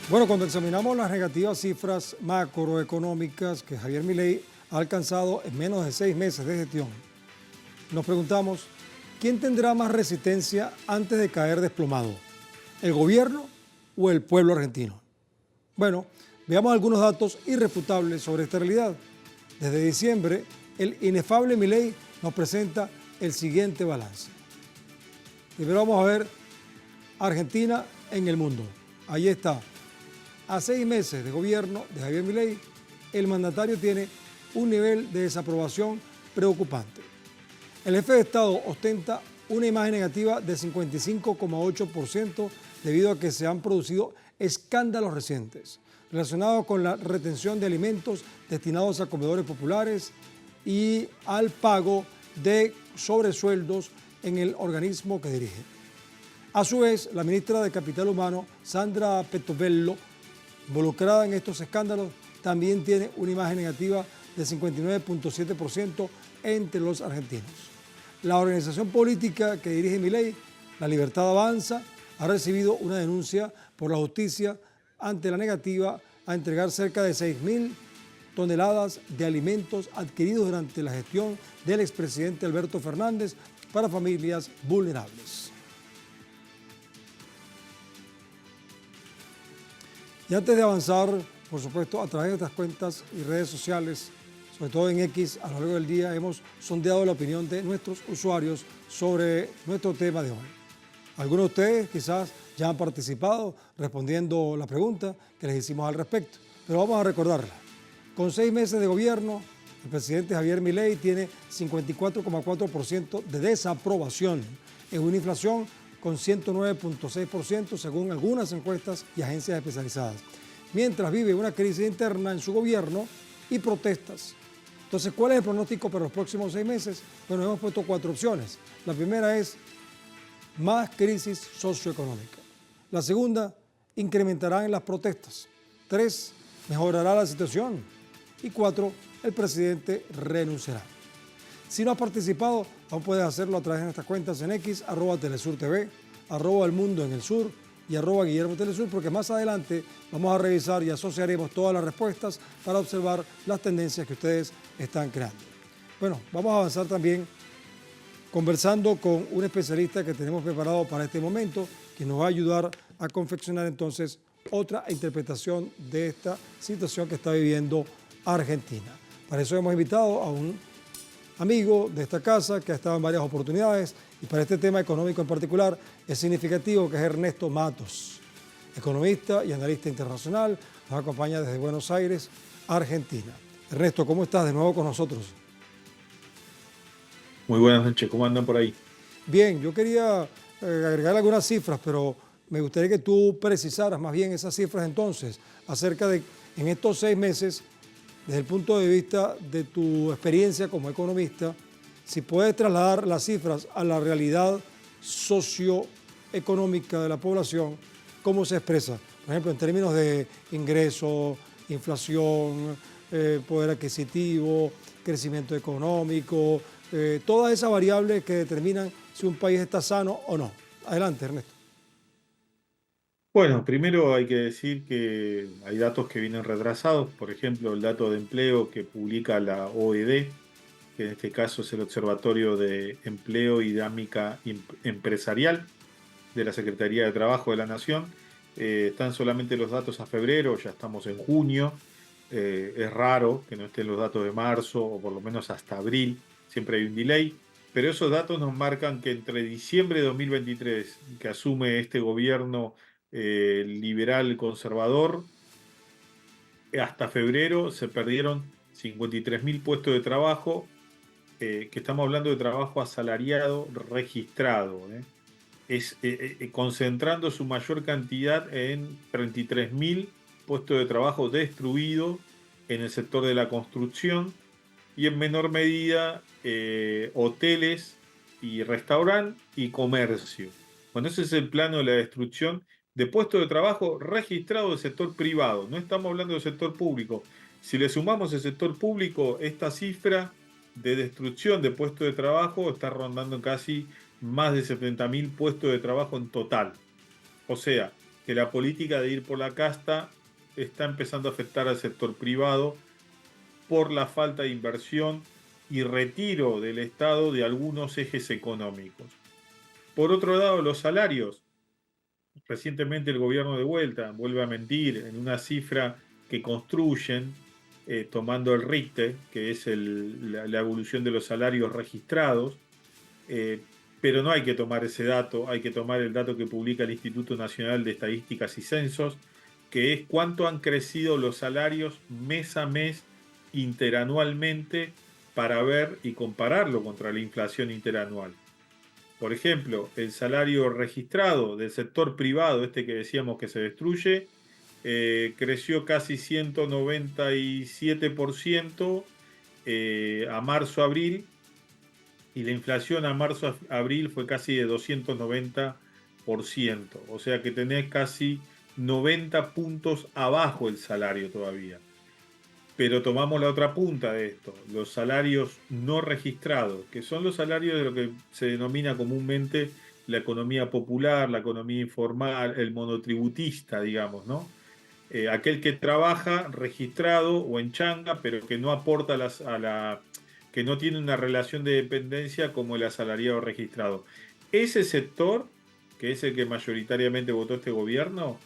Bueno, cuando examinamos las negativas cifras macroeconómicas que Javier Milei ha alcanzado en menos de 6 meses de gestión, nos preguntamos, ¿quién tendrá más resistencia antes de caer desplomado? ¿El gobierno o el pueblo argentino? Bueno, veamos algunos datos irrefutables sobre esta realidad. Desde diciembre, el inefable Milei nos presenta el siguiente balance. Primero vamos a ver Argentina en el mundo. Ahí está. A 6 meses de gobierno de Javier Milei, el mandatario tiene un nivel de desaprobación preocupante. El jefe de Estado ostenta una imagen negativa de 55,8% debido a que se han producido escándalos recientes relacionados con la retención de alimentos destinados a comedores populares y al pago de sobresueldos en el organismo que dirige. A su vez, la ministra de Capital Humano, Sandra Petovelo, involucrada en estos escándalos, también tiene una imagen negativa de 59,7% entre los argentinos. La organización política que dirige Milei, La Libertad Avanza, ha recibido una denuncia por la justicia ante la negativa a entregar cerca de 6.000 toneladas de alimentos adquiridos durante la gestión del expresidente Alberto Fernández para familias vulnerables. Y antes de avanzar, por supuesto, a través de estas cuentas y redes sociales, sobre todo en X, a lo largo del día hemos sondeado la opinión de nuestros usuarios sobre nuestro tema de hoy. Algunos de ustedes quizás ya han participado respondiendo la pregunta que les hicimos al respecto, pero vamos a recordarla. Con 6 meses de gobierno, el presidente Javier Milei tiene 54,4% de desaprobación en una inflación con 109,6% según algunas encuestas y agencias especializadas, mientras vive una crisis interna en su gobierno y protestas. Entonces, ¿cuál es el pronóstico para los próximos 6 meses? Bueno, hemos puesto 4 opciones. La primera es más crisis socioeconómica. La segunda, incrementarán las protestas. 3, mejorará la situación. Y 4, el presidente renunciará. Si no has participado, aún puedes hacerlo a través de nuestras cuentas en X, @TelesurTV, @El Mundo en el Sur y @Guillermo Telesur, porque más adelante vamos a revisar y asociaremos todas las respuestas para observar las tendencias que ustedes están creando. Bueno, vamos a avanzar también conversando con un especialista que tenemos preparado para este momento, que nos va a ayudar a confeccionar entonces otra interpretación de esta situación que está viviendo Argentina. Para eso hemos invitado a un amigo de esta casa que ha estado en varias oportunidades y para este tema económico en particular es significativo, que es Ernesto Matos, economista y analista internacional, nos acompaña desde Buenos Aires, Argentina. Ernesto, ¿cómo estás de nuevo con nosotros? Muy buenas noches, ¿cómo andan por ahí? Bien, yo quería agregar algunas cifras, pero me gustaría que tú precisaras más bien esas cifras entonces, acerca de, en estos 6 meses, desde el punto de vista de tu experiencia como economista, si puedes trasladar las cifras a la realidad socioeconómica de la población, ¿cómo se expresa? Por ejemplo, en términos de ingresos, inflación, poder adquisitivo, crecimiento económico, todas esas variables que determinan si un país está sano o no. Adelante, Ernesto. Bueno, primero hay que decir que hay datos que vienen retrasados, por ejemplo, el dato de empleo que publica la OED, que en este caso es el Observatorio de Empleo y Dinámica Empresarial de la Secretaría de Trabajo de la Nación. Están solamente los datos a febrero, ya estamos en junio. Es raro que no estén los datos de marzo o por lo menos hasta abril, siempre hay un delay. Pero esos datos nos marcan que entre diciembre de 2023, que asume este gobierno liberal conservador, hasta febrero se perdieron 53.000 puestos de trabajo, que estamos hablando de trabajo asalariado registrado, concentrando su mayor cantidad en 33.000 puestos de trabajo destruidos en el sector de la construcción y en menor medida hoteles y restaurante y comercio. Bueno, ese es el plano de la destrucción de puestos de trabajo registrados del sector privado. No estamos hablando del sector público. Si le sumamos el sector público, esta cifra de destrucción de puestos de trabajo está rondando casi más de 70.000 puestos de trabajo en total. O sea, que la política de ir por la casta está empezando a afectar al sector privado por la falta de inversión y retiro del Estado de algunos ejes económicos. Por otro lado, los salarios. Recientemente el gobierno de vuelta vuelve a mentir en una cifra que construyen tomando el Richter, que es la evolución de los salarios registrados, pero no hay que tomar ese dato, hay que tomar el dato que publica el Instituto Nacional de Estadísticas y Censos, que es cuánto han crecido los salarios mes a mes interanualmente para ver y compararlo contra la inflación interanual. Por ejemplo, el salario registrado del sector privado, este que decíamos que se destruye, creció casi 197% a marzo-abril, y la inflación a marzo-abril fue casi de 290%. O sea que tenés casi 90 puntos abajo el salario todavía. Pero tomamos la otra punta de esto, los salarios no registrados, que son los salarios de lo que se denomina comúnmente la economía popular, la economía informal, el monotributista, digamos, ¿no? Aquel que trabaja registrado o en changa, pero que no aporta que no tiene una relación de dependencia como el asalariado registrado. Ese sector, que es el que mayoritariamente votó este gobierno,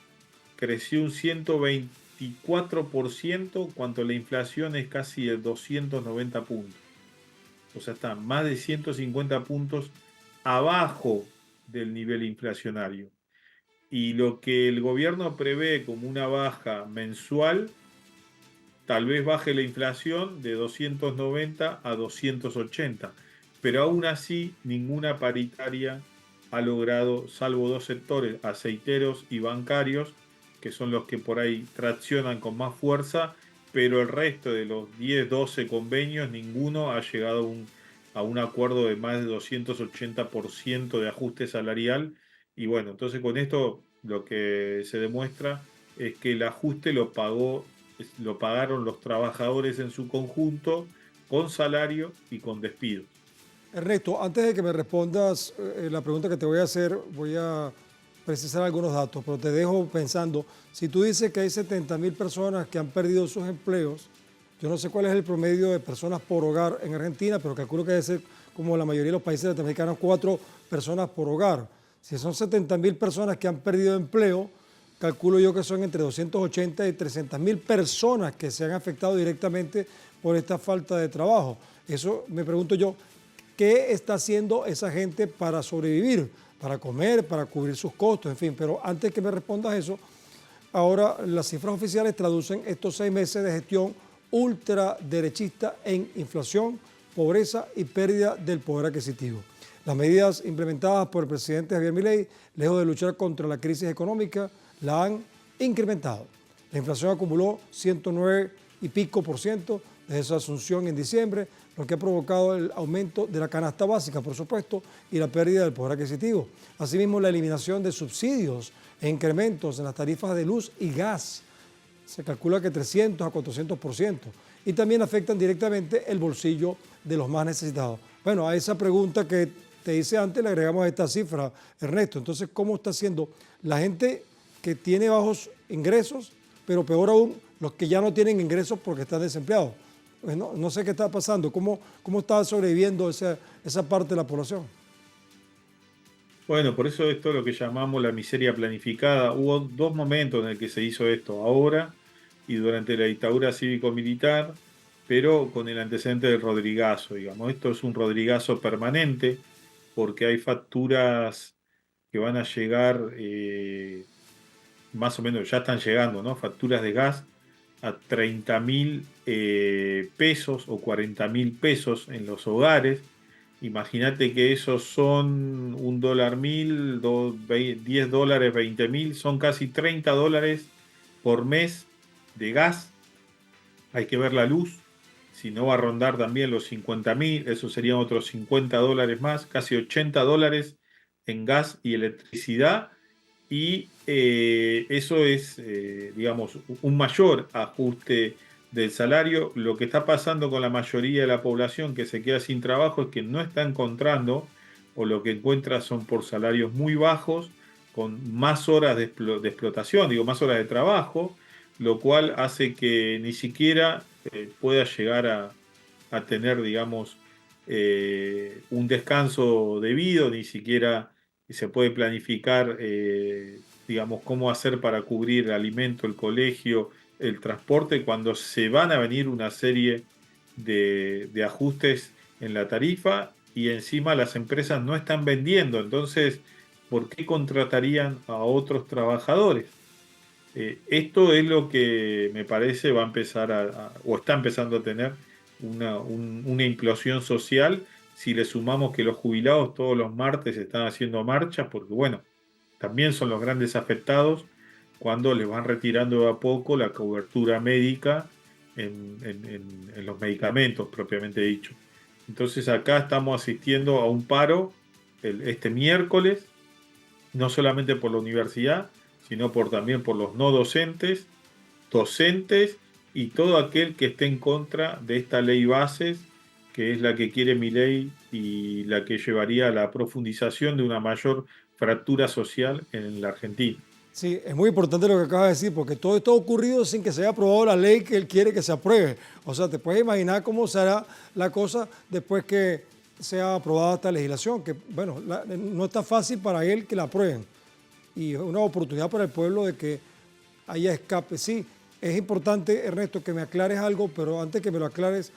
creció un 124%, cuando la inflación es casi de 290 puntos. O sea, está más de 150 puntos abajo del nivel inflacionario. Y lo que el gobierno prevé como una baja mensual, tal vez baje la inflación de 290 a 280. Pero aún así, ninguna paritaria ha logrado, salvo dos sectores, aceiteros y bancarios, que son los que por ahí traccionan con más fuerza, pero el resto de los 10, 12 convenios, ninguno ha llegado a un acuerdo de más de 280% de ajuste salarial. Y bueno, entonces con esto lo que se demuestra es que el ajuste lo pagaron los trabajadores en su conjunto, con salario y con despido. Ernesto, antes de que me respondas la pregunta que te voy a hacer, voy a precisar algunos datos, pero te dejo pensando, si tú dices que hay 70.000 personas que han perdido sus empleos, yo no sé cuál es el promedio de personas por hogar en Argentina, pero calculo que debe ser como la mayoría de los países latinoamericanos, 4 personas por hogar. Si son 70.000 personas que han perdido empleo, calculo yo que son entre 280 y 300.000 personas que se han afectado directamente por esta falta de trabajo. Eso me pregunto yo, ¿qué está haciendo esa gente para sobrevivir, para comer, para cubrir sus costos, en fin? Pero antes que me respondas eso, ahora las cifras oficiales traducen estos 6 meses de gestión ultraderechista en inflación, pobreza y pérdida del poder adquisitivo. Las medidas implementadas por el presidente Javier Milei, lejos de luchar contra la crisis económica, la han incrementado. La inflación acumuló 109 y pico por ciento desde su asunción en diciembre, lo que ha provocado el aumento de la canasta básica, por supuesto, y la pérdida del poder adquisitivo. Asimismo, la eliminación de subsidios e incrementos en las tarifas de luz y gas. Se calcula que 300 a 400%. Y también afectan directamente el bolsillo de los más necesitados. Bueno, a esa pregunta que te hice antes le agregamos esta cifra, Ernesto. Entonces, ¿cómo está haciendo la gente que tiene bajos ingresos, pero peor aún, los que ya no tienen ingresos porque están desempleados? Pues no sé qué está pasando, cómo está sobreviviendo esa parte de la población. Bueno, por eso esto es lo que llamamos la miseria planificada. Hubo dos momentos en el que se hizo esto, ahora y durante la dictadura cívico-militar, pero con el antecedente del Rodrigazo, digamos. Esto es un Rodrigazo permanente, porque hay facturas que van a llegar, más o menos ya están llegando, ¿no? Facturas de gas a 30.000 pesos o 40.000 pesos en los hogares. Imagínate que esos son $1.1000, 10 dólares, 20.000, son casi 30 dólares por mes de gas. Hay que ver la luz, si no va a rondar también los 50.000, eso serían otros 50 dólares más, casi 80 dólares en gas y electricidad. Y eso es, digamos, un mayor ajuste del salario. Lo que está pasando con la mayoría de la población que se queda sin trabajo es que no está encontrando, o lo que encuentra son por salarios muy bajos, con más horas de explotación, digo, más horas de trabajo, lo cual hace que ni siquiera pueda llegar a tener, digamos, un descanso debido, ni siquiera se puede planificar, digamos, cómo hacer para cubrir el alimento, el colegio, el transporte, cuando se van a venir una serie de ajustes en la tarifa y encima las empresas no están vendiendo. Entonces, ¿por qué contratarían a otros trabajadores? Esto es lo que me parece va a empezar o está empezando a tener una implosión social si le sumamos que los jubilados todos los martes están haciendo marchas, porque bueno, también son los grandes afectados cuando les van retirando de a poco la cobertura médica en los medicamentos propiamente dicho. Entonces acá estamos asistiendo a un paro este miércoles, no solamente por la universidad, sino también por los no docentes, docentes y todo aquel que esté en contra de esta ley bases, que es la que quiere Milei y la que llevaría a la profundización de una mayor fractura social en la Argentina. Sí, es muy importante lo que acabas de decir, porque todo esto ha ocurrido sin que se haya aprobado la ley que él quiere que se apruebe. O sea, te puedes imaginar cómo será la cosa después que sea aprobada esta legislación, que bueno, no está fácil para él que la aprueben. Y es una oportunidad para el pueblo de que haya escape. Sí, es importante, Ernesto, que me aclares algo, pero antes que me lo aclares,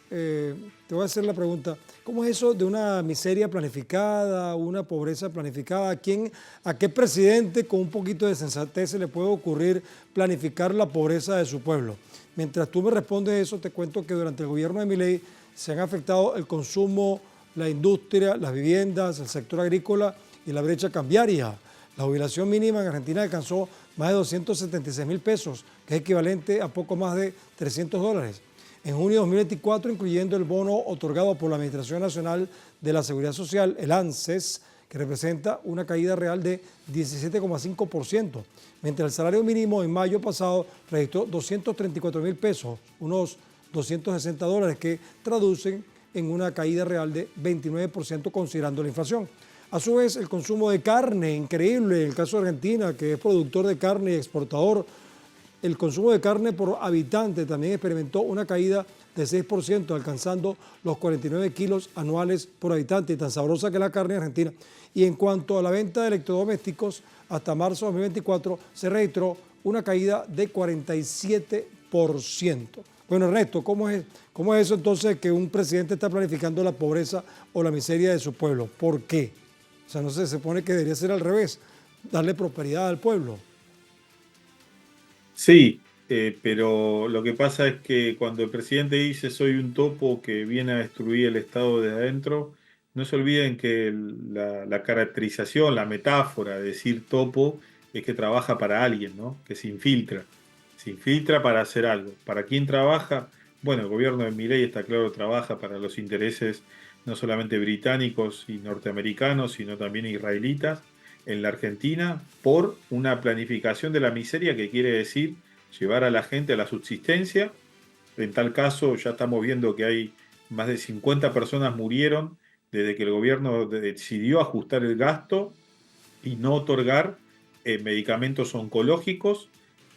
te voy a hacer la pregunta. ¿Cómo es eso de una miseria planificada, una pobreza planificada? ¿A qué presidente con un poquito de sensatez se le puede ocurrir planificar la pobreza de su pueblo? Mientras tú me respondes eso, te cuento que durante el gobierno de Milei se han afectado el consumo, la industria, las viviendas, el sector agrícola y la brecha cambiaria. La jubilación mínima en Argentina alcanzó más de 276.000 pesos, que es equivalente a poco más de $300. En junio de 2024, incluyendo el bono otorgado por la Administración Nacional de la Seguridad Social, el ANSES, que representa una caída real de 17,5%, mientras el salario mínimo en mayo pasado registró 234.000 pesos, unos $260, que traducen en una caída real de 29% considerando la inflación. A su vez, el consumo de carne, increíble, en el caso de Argentina, que es productor de carne y exportador, el consumo de carne por habitante también experimentó una caída de 6%, alcanzando los 49 kilos anuales por habitante, y tan sabrosa que es la carne argentina. Y en cuanto a la venta de electrodomésticos, hasta marzo de 2024 se registró una caída de 47%. Bueno, Ernesto, ¿cómo es eso entonces que un presidente está planificando la pobreza o la miseria de su pueblo? ¿Por qué? O sea, no sé, se supone que debería ser al revés, darle prosperidad al pueblo. Sí, pero lo que pasa es que cuando el presidente dice soy un topo que viene a destruir el Estado de adentro, no se olviden que la caracterización, la metáfora de decir topo es que trabaja para alguien, ¿no? Que se infiltra para hacer algo. ¿Para quién trabaja? Bueno, el gobierno de Milei está claro, trabaja para los intereses no solamente británicos y norteamericanos, sino también israelitas en la Argentina por una planificación de la miseria que quiere decir llevar a la gente a la subsistencia. En tal caso, ya estamos viendo que hay más de 50 personas murieron desde que el gobierno decidió ajustar el gasto y no otorgar medicamentos oncológicos,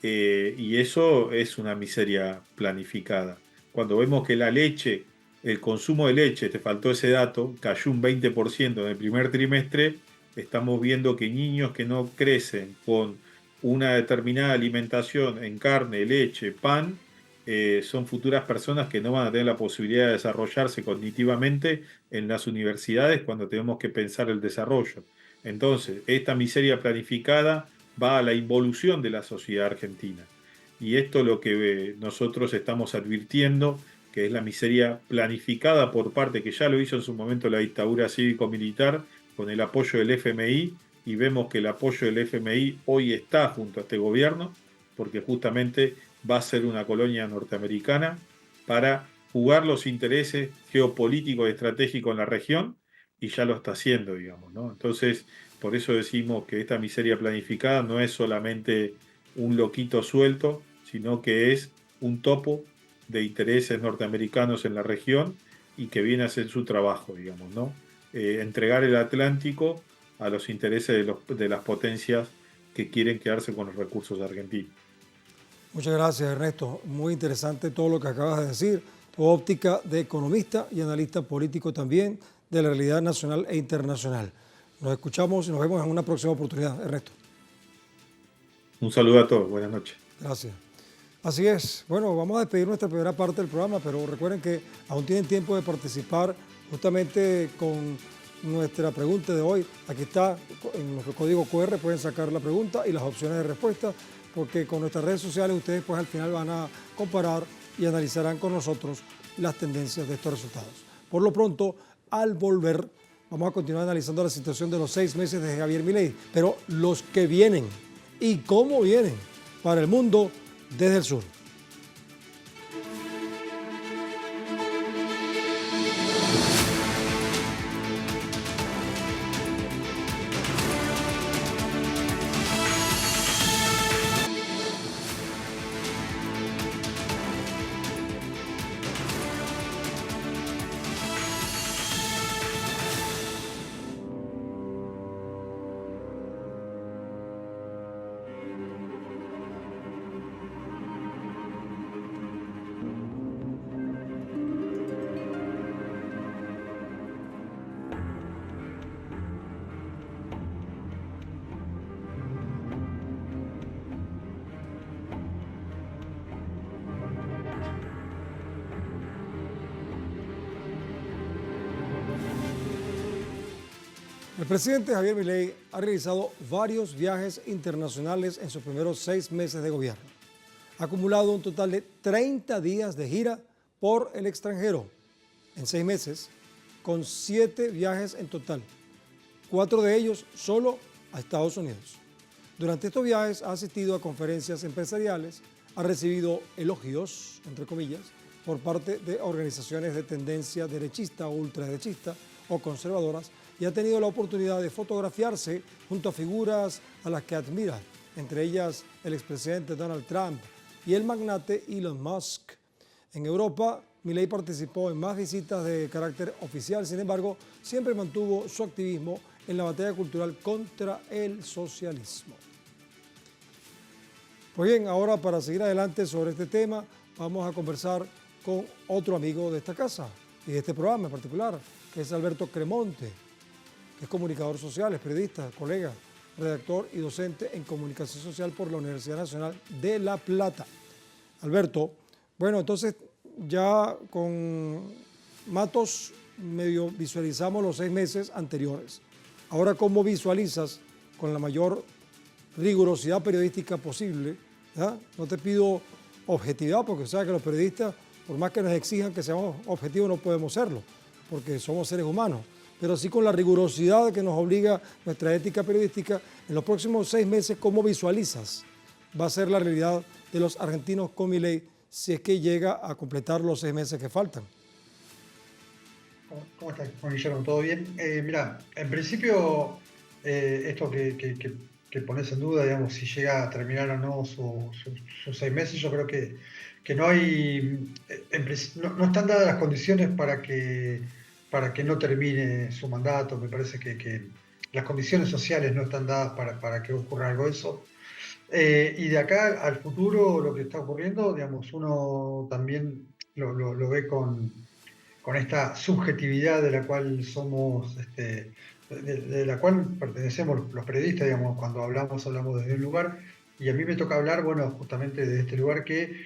y eso es una miseria planificada. Cuando vemos que la leche, el consumo de leche, te faltó ese dato, cayó un 20% en el primer trimestre, estamos viendo que niños que no crecen con una determinada alimentación en carne, leche, pan, son futuras personas que no van a tener la posibilidad de desarrollarse cognitivamente en las universidades cuando tenemos que pensar el desarrollo. Entonces, esta miseria planificada va a la involución de la sociedad argentina. Y esto es lo que nosotros estamos advirtiendo, que es la miseria planificada por parte, que ya lo hizo en su momento la dictadura cívico-militar, con el apoyo del FMI, y vemos que el apoyo del FMI hoy está junto a este gobierno, porque justamente va a ser una colonia norteamericana para jugar los intereses geopolíticos y estratégicos en la región, y ya lo está haciendo, digamos, ¿no? Entonces, por eso decimos que esta miseria planificada no es solamente un loquito suelto, sino que es un topo de intereses norteamericanos en la región y que viene a hacer su trabajo, digamos, ¿no? Entregar el Atlántico a los intereses de las potencias que quieren quedarse con los recursos argentinos. Muchas gracias, Ernesto. Muy interesante todo lo que acabas de decir. Tu óptica de economista y analista político también de la realidad nacional e internacional. Nos escuchamos y nos vemos en una próxima oportunidad, Ernesto. Un saludo a todos. Buenas noches. Gracias. Así es. Bueno, vamos a despedir nuestra primera parte del programa, pero recuerden que aún tienen tiempo de participar justamente con nuestra pregunta de hoy. Aquí está, en nuestro código QR pueden sacar la pregunta y las opciones de respuesta, porque con nuestras redes sociales ustedes pues al final van a comparar y analizarán con nosotros las tendencias de estos resultados. Por lo pronto, al volver, vamos a continuar analizando la situación de los 6 meses de Javier Milei, pero los que vienen y cómo vienen para el mundo desde el sur. El presidente Javier Milei ha realizado varios viajes internacionales en sus primeros 6 meses de gobierno. Ha acumulado un total de 30 días de gira por el extranjero en 6 meses, con 7 viajes en total, 4 de ellos solo a Estados Unidos. Durante estos viajes ha asistido a conferencias empresariales, ha recibido elogios, entre comillas, por parte de organizaciones de tendencia derechista o ultraderechista o conservadoras, y ha tenido la oportunidad de fotografiarse junto a figuras a las que admira, entre ellas el expresidente Donald Trump y el magnate Elon Musk. En Europa, Milei participó en más visitas de carácter oficial, sin embargo, siempre mantuvo su activismo en la batalla cultural contra el socialismo. Pues bien, ahora para seguir adelante sobre este tema, vamos a conversar con otro amigo de esta casa y de este programa en particular, que es Alberto Cremonte, que es comunicador social, es periodista, colega, redactor y docente en comunicación social por la Universidad Nacional de La Plata. Alberto, bueno, entonces ya con Matos medio visualizamos los 6 meses anteriores. Ahora, ¿cómo visualizas con la mayor rigurosidad periodística posible? ¿Ya? No te pido objetividad, porque sabes que los periodistas, por más que nos exijan que seamos objetivos, no podemos serlo, porque somos seres humanos, pero sí con la rigurosidad que nos obliga nuestra ética periodística. En los próximos 6 meses, ¿cómo visualizas va a ser la realidad de los argentinos con Milei si es que llega a completar los 6 meses que faltan? ¿Cómo estás, Juan Guillermo? ¿Todo bien? Mira, en principio, esto que pones en duda, digamos, si llega a terminar o no sus 6 meses, yo creo que no hay, no están dadas las condiciones para que no termine su mandato. Me parece que las condiciones sociales no están dadas para que ocurra algo de eso. Y de acá al futuro, lo que está ocurriendo, digamos, uno también lo ve con esta subjetividad de la cual somos, de la cual pertenecemos los periodistas, digamos, cuando hablamos desde un lugar, y a mí me toca hablar, bueno, justamente de este lugar, que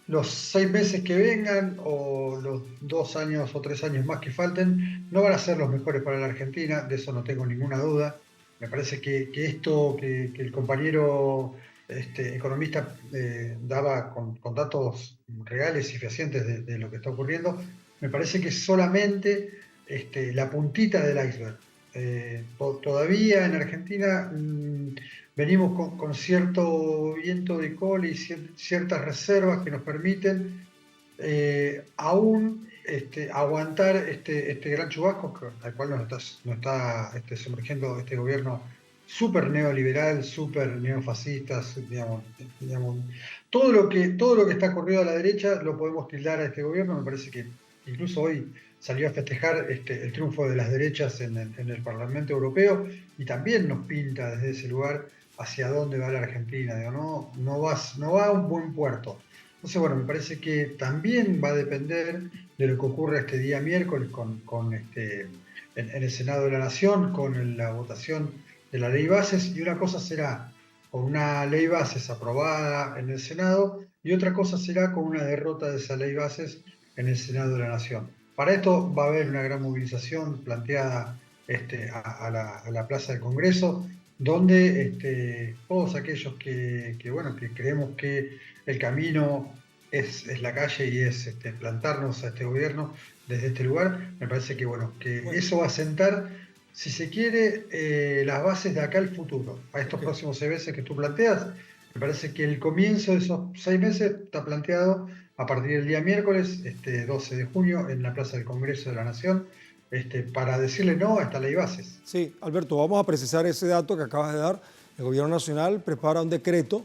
los 6 meses que vengan o los 2 años o 3 años más que falten no van a ser los mejores para la Argentina, de eso no tengo ninguna duda. Me parece que esto que el compañero economista daba con datos reales y fehacientes de lo que está ocurriendo, me parece que es solamente la puntita del iceberg. Todavía en Argentina venimos con cierto viento de cola y ciertas reservas que nos permiten aún aguantar este gran chubasco al cual nos está sumergiendo este gobierno súper neoliberal, súper neofascista, digamos. Todo lo que está corrido a la derecha lo podemos tildar a este gobierno. Me parece que incluso hoy salió a festejar el triunfo de las derechas en el Parlamento Europeo y también nos pinta desde ese lugar hacia dónde va la Argentina. Digo, no va a un buen puerto. Entonces, bueno, me parece que también va a depender de lo que ocurra este día miércoles en el Senado de la Nación, con la votación de la ley bases, y una cosa será con una ley bases aprobada en el Senado y otra cosa será con una derrota de esa ley bases en el Senado de la Nación. Para esto va a haber una gran movilización planteada a la Plaza del Congreso, donde todos aquellos que creemos que el camino es la calle y es plantarnos a este gobierno desde este lugar, me parece que eso va a sentar, si se quiere, las bases de acá al futuro, a estos próximos 6 meses que tú planteas. Me parece que el comienzo de esos 6 meses está planteado a partir del día miércoles, 12 de junio, en la Plaza del Congreso de la Nación, para decirle no a esta ley bases. Sí, Alberto, vamos a precisar ese dato que acabas de dar. El Gobierno Nacional prepara un decreto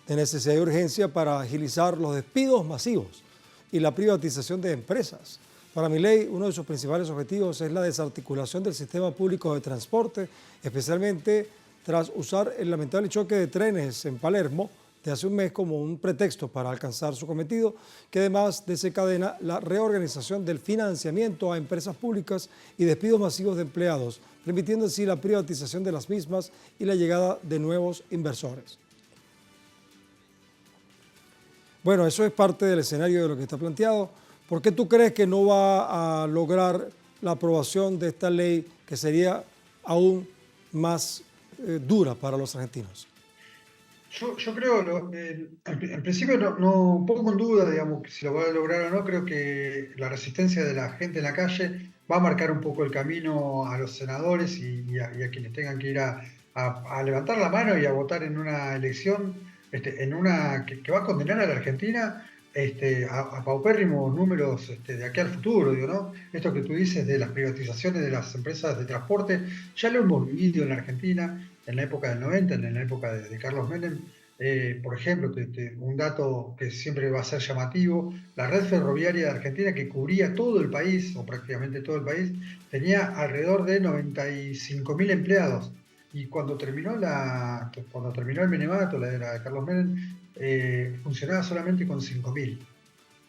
de necesidad y urgencia para agilizar los despidos masivos y la privatización de empresas. Para Milei, uno de sus principales objetivos es la desarticulación del sistema público de transporte, especialmente tras usar el lamentable choque de trenes en Palermo de hace un mes como un pretexto para alcanzar su cometido, que además desencadena la reorganización del financiamiento a empresas públicas y despidos masivos de empleados, permitiendo así la privatización de las mismas y la llegada de nuevos inversores. Bueno, eso es parte del escenario de lo que está planteado. ¿Por qué tú crees que no va a lograr la aprobación de esta ley que sería aún más dura para los argentinos? Yo creo, en principio no pongo en duda, digamos, que si lo va a lograr o no. Creo que la resistencia de la gente en la calle va a marcar un poco el camino a los senadores y a quienes tengan que ir a levantar la mano y a votar en una elección que va a condenar a la Argentina a paupérrimos números de aquí al futuro, digo, ¿no? Esto que tú dices de las privatizaciones de las empresas de transporte, ya lo hemos vivido en la Argentina en la época del 90, en la época de Carlos Menem. Por ejemplo, un dato que siempre va a ser llamativo: la red ferroviaria de Argentina, que cubría todo el país, o prácticamente todo el país, tenía alrededor de 95.000 empleados. Y cuando terminó el menemato, la era de Carlos Menem, funcionaba solamente con 5.000.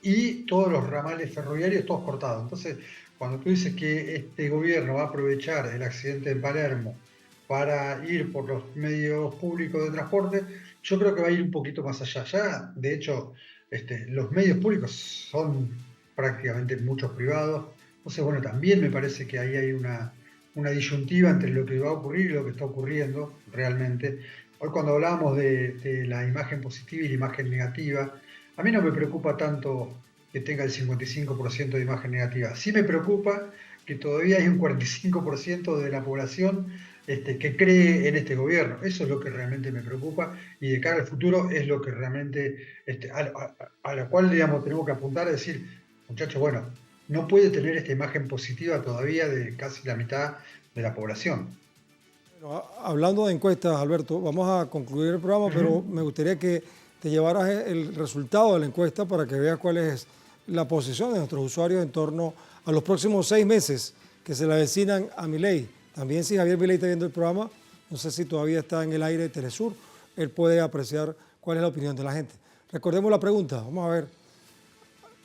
Y todos los ramales ferroviarios, todos cortados. Entonces, cuando tú dices que este gobierno va a aprovechar el accidente de Palermo para ir por los medios públicos de transporte, yo creo que va a ir un poquito más allá. Ya, de hecho, los medios públicos son prácticamente muchos privados. Entonces, bueno, también me parece que ahí hay una disyuntiva entre lo que va a ocurrir y lo que está ocurriendo realmente. Hoy, cuando hablábamos de la imagen positiva y la imagen negativa, a mí no me preocupa tanto que tenga el 55% de imagen negativa. Sí me preocupa que todavía hay un 45% de la población que cree en este gobierno. Eso es lo que realmente me preocupa, y de cara al futuro es lo que realmente, a la cual, digamos, tenemos que apuntar a decir, muchachos, bueno, no puede tener esta imagen positiva todavía de casi la mitad de la población. Bueno, hablando de encuestas, Alberto, vamos a concluir el programa, pero me gustaría que te llevaras el resultado de la encuesta para que veas cuál es la posición de nuestros usuarios en torno a los próximos 6 meses que se le avecinan a Milei. También, si Javier Milei está viendo el programa, no sé si todavía está en el aire de Telesur, él puede apreciar cuál es la opinión de la gente. Recordemos la pregunta, vamos a ver.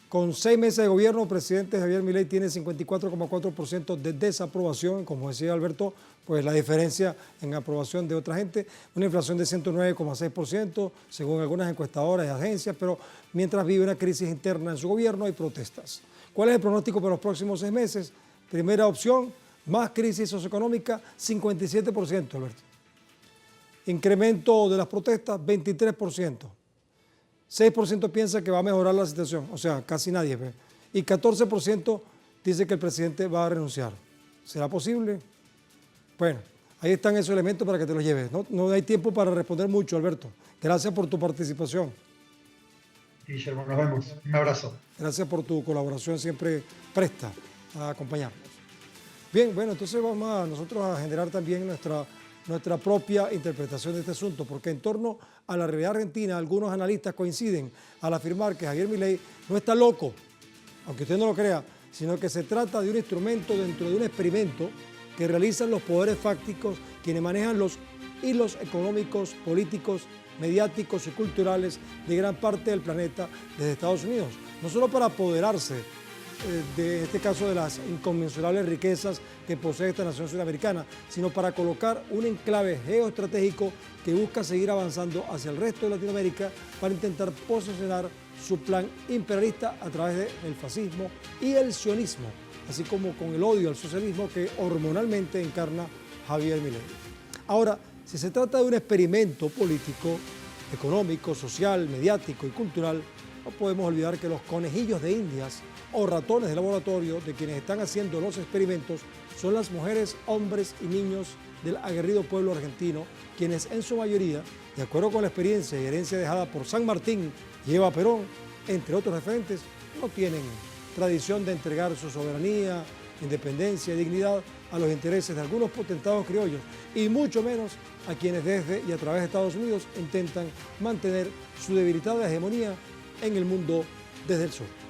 Con 6 meses de gobierno, el presidente Javier Milei tiene 54,4% de desaprobación. Como decía Alberto, pues la diferencia en aprobación de otra gente, una inflación de 109,6%, según algunas encuestadoras y agencias, pero mientras vive una crisis interna en su gobierno, hay protestas. ¿Cuál es el pronóstico para los próximos 6 meses? Primera opción, más crisis socioeconómica, 57%, Alberto. Incremento de las protestas, 23%. 6% piensa que va a mejorar la situación, o sea, casi nadie ve. Y 14% dice que el presidente va a renunciar. ¿Será posible? Bueno, ahí están esos elementos para que te los lleves. No hay tiempo para responder mucho, Alberto. Gracias por tu participación. Guillermo, nos vemos. Un abrazo. Gracias por tu colaboración, siempre presta a acompañarnos. Bien, bueno, entonces vamos nosotros a generar también nuestra propia interpretación de este asunto, porque en torno a la realidad argentina, algunos analistas coinciden al afirmar que Javier Milei no está loco, aunque usted no lo crea, sino que se trata de un instrumento dentro de un experimento que realizan los poderes fácticos, quienes manejan los hilos económicos, políticos, mediáticos y culturales de gran parte del planeta desde Estados Unidos, no solo para apoderarse de este caso de las inconmensurables riquezas que posee esta nación sudamericana, sino para colocar un enclave geoestratégico que busca seguir avanzando hacia el resto de Latinoamérica para intentar posicionar su plan imperialista a través del fascismo y el sionismo, así como con el odio al socialismo que hormonalmente encarna Javier Milei. Ahora, si se trata de un experimento político, económico, social, mediático y cultural, no podemos olvidar que los conejillos de Indias o ratones de laboratorio de quienes están haciendo los experimentos son las mujeres, hombres y niños del aguerrido pueblo argentino, quienes en su mayoría, de acuerdo con la experiencia y herencia dejada por San Martín y Eva Perón, entre otros referentes, no tienen tradición de entregar su soberanía, independencia y dignidad a los intereses de algunos potentados criollos, y mucho menos a quienes desde y a través de Estados Unidos intentan mantener su debilitada hegemonía en el mundo desde el sur.